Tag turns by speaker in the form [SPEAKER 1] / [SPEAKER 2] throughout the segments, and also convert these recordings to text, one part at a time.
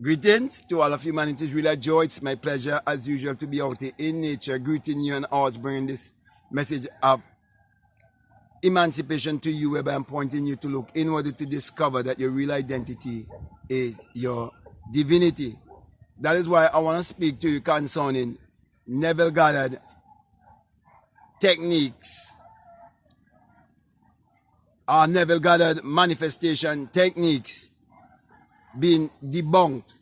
[SPEAKER 1] Greetings to all of humanity. It's really a joy. It's my pleasure, as usual, to be out here in nature, greeting you and ours, bringing this message of emancipation to you, whereby I'm pointing you to look inward to discover that your real identity is your divinity. That is why I want to speak to you concerning Neville Goddard techniques, or Neville Goddard manifestation techniques being debunked.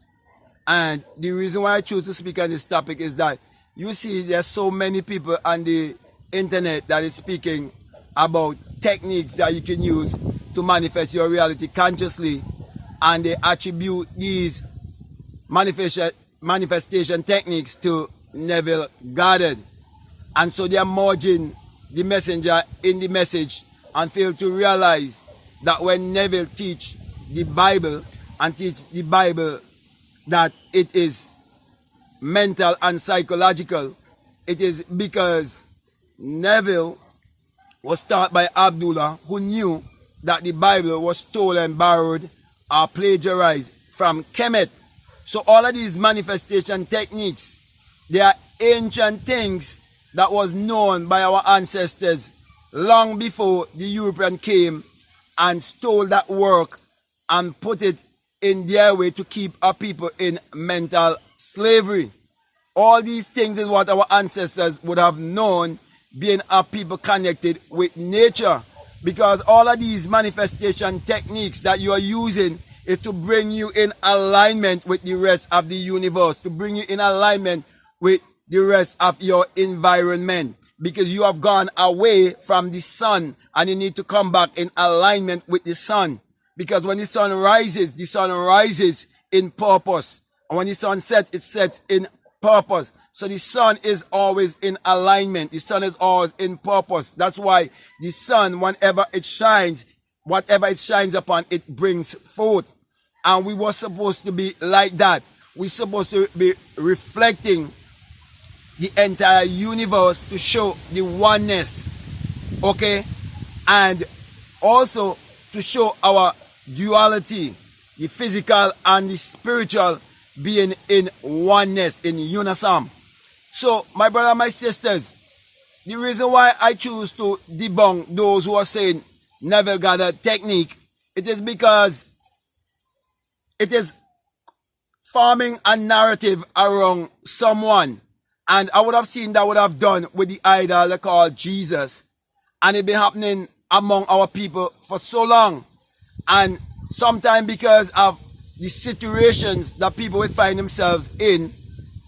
[SPEAKER 1] And the reason why I choose to speak on this topic is that you see there's so many people on the internet that is speaking about techniques that you can use to manifest your reality consciously, and they attribute these manifestation techniques to Neville Goddard. And so they are merging the messenger in the message and fail to realize that when Neville teach the Bible and teach the Bible that it is mental and psychological, it is because Neville was taught by Abdullah, who knew that the Bible was stolen, borrowed, or plagiarized from Kemet. So all of these manifestation techniques, they are ancient things that was known by our ancestors long before the European came and stole that work and put it in their way to keep our people in mental slavery. All these things is what our ancestors would have known, being our people connected with nature, because all of these manifestation techniques that you are using is to bring you in alignment with the rest of the universe, to bring you in alignment with the rest of your environment, because you have gone away from the sun and you need to come back in alignment with the sun. Because when the sun rises in purpose. And when the sun sets, it sets in purpose. So the sun is always in alignment. The sun is always in purpose. That's why the sun, whenever it shines, whatever it shines upon, it brings forth. And we were supposed to be like that. We're supposed to be reflecting the entire universe to show the oneness. Okay? And also to show our duality, the physical and the spiritual being in oneness, in unison. So, my brother and my sisters, the reason why I choose to debunk those who are saying Neville Goddard technique, it is because it is forming a narrative around someone. And I would have seen that would have done with the idol they call Jesus. And it's been happening among our people for so long. And sometimes because of the situations that people will find themselves in,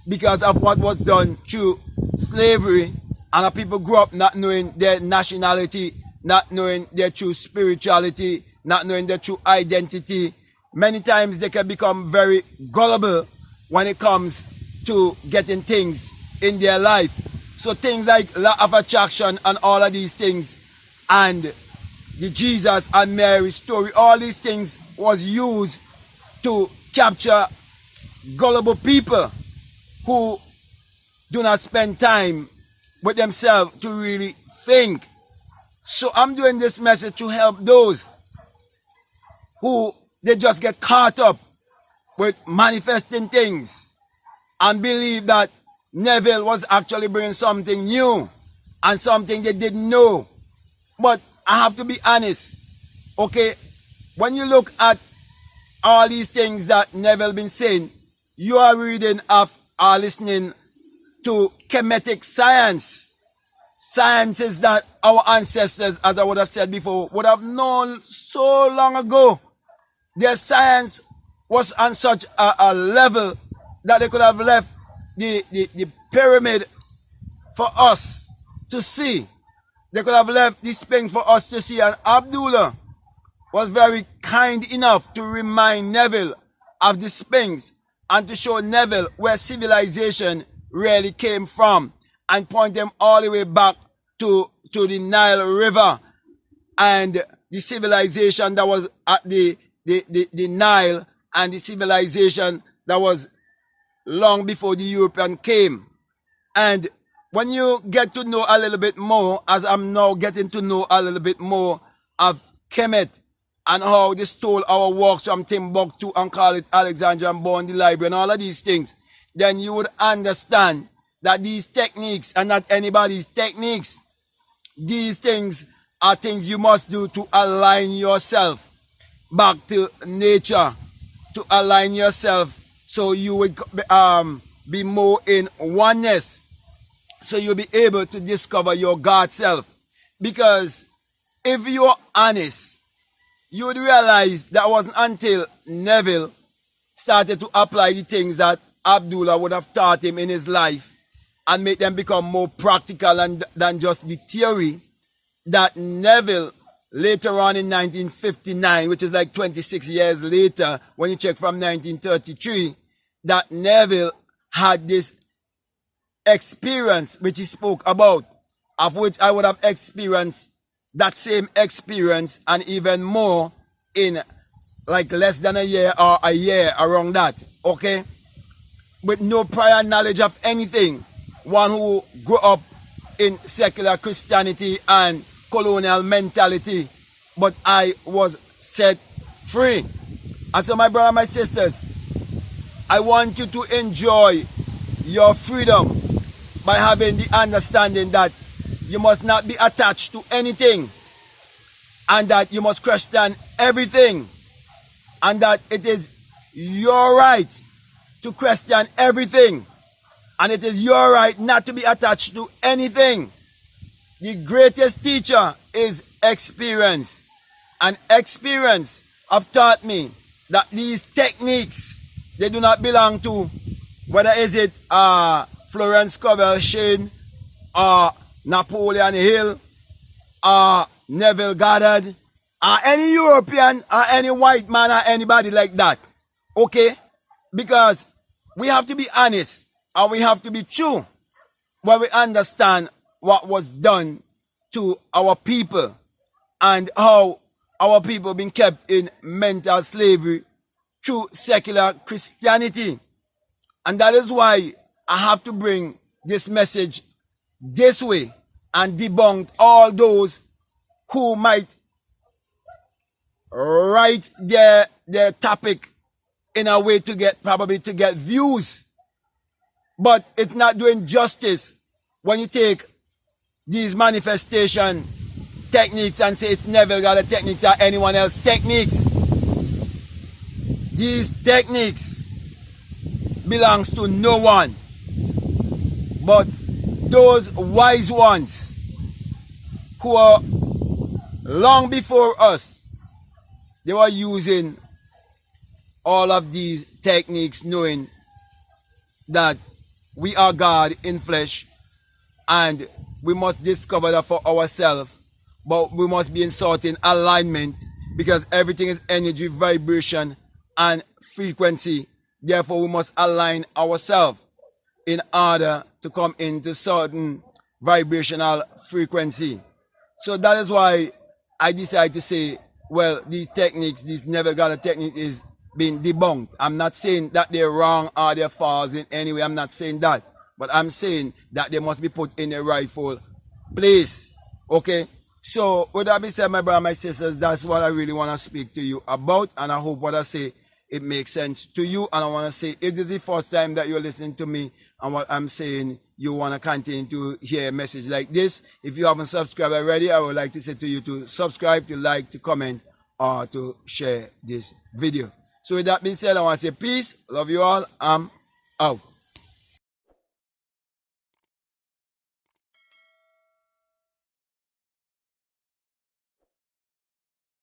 [SPEAKER 1] because of what was done through slavery, and people grew up not knowing their nationality, not knowing their true spirituality, not knowing their true identity, many times they can become very gullible when it comes to getting things in their life. So things like law of attraction and all of these things, and the Jesus and Mary story, all these things was used to capture gullible people who do not spend time with themselves to really think. So I'm doing this message to help those who they just get caught up with manifesting things and believe that Neville was actually bringing something new and something they didn't know. But I have to be honest, okay? When you look at all these things that Neville been saying, you are reading of or listening to Kemetic science. Sciences that our ancestors, as I would have said before, would have known so long ago. Their science was on such a level that they could have left the pyramid for us to see. They could have left this thing for us to see. And Abdullah was very kind enough to remind Neville of the Sphinx and to show Neville where civilization really came from, and point them all the way back to the Nile River and the civilization that was at the Nile, and the civilization that was long before the European came. And when you get to know a little bit more, as I'm now getting to know a little bit more of Kemet, and how they stole our works from Timbuktu and call it Alexandria and Born the Library and all of these things, then you would understand that these techniques are not anybody's techniques. These things are things you must do to align yourself back to nature, to align yourself so you would be more in oneness, so you'll be able to discover your God self. Because if you're honest, you would realize that wasn't until Neville started to apply the things that Abdullah would have taught him in his life and make them become more practical than just the theory, that Neville later on in 1959, which is like 26 years later, when you check from 1933, that Neville had this experience which he spoke about, of which I would have experienced that same experience and even more in like less than a year or a year around that, okay? With no prior knowledge of anything. One who grew up in secular Christianity and colonial mentality, but I was set free. And so my brother, my sisters, I want you to enjoy your freedom by having the understanding that you must not be attached to anything, and that you must question everything, and that it is your right to question everything, and it is your right not to be attached to anything. The greatest teacher is experience, and experience have taught me that these techniques, they do not belong to whether is it Florence Covell Shane or Napoleon Hill or Neville Goddard or any European or any white man or anybody like that. Okay? Because we have to be honest and we have to be true when we understand what was done to our people and how our people been kept in mental slavery through secular Christianity. And that is why I have to bring this message this way and debunk all those who might write their topic in a way to get, probably to get views. But it's not doing justice when you take these manifestation techniques and say it's Neville Goddard techniques or anyone else techniques. These techniques belongs to no one but those wise ones who are long before us. They were using all of these techniques knowing that we are God in flesh and we must discover that for ourselves, but we must be in certain alignment because everything is energy, vibration and frequency. Therefore, we must align ourselves in order to come into certain vibrational frequency. So that is why I decided to say, well, these techniques, these Neville Goddard techniques is being debunked. I'm not saying that they're wrong or they're false in any way. I'm not saying that. But I'm saying that they must be put in a rightful place. Okay? So, with that being said, my brother, my sisters, that's what I really want to speak to you about. And I hope what I say, it makes sense to you. And I want to say, if this is the first time that you're listening to me and what I'm saying, you want to continue to hear a message like this, if you haven't subscribed already, I would like to say to you to subscribe, to like, to comment, or to share this video. So with that being said, I want to say peace, love you all, I'm out.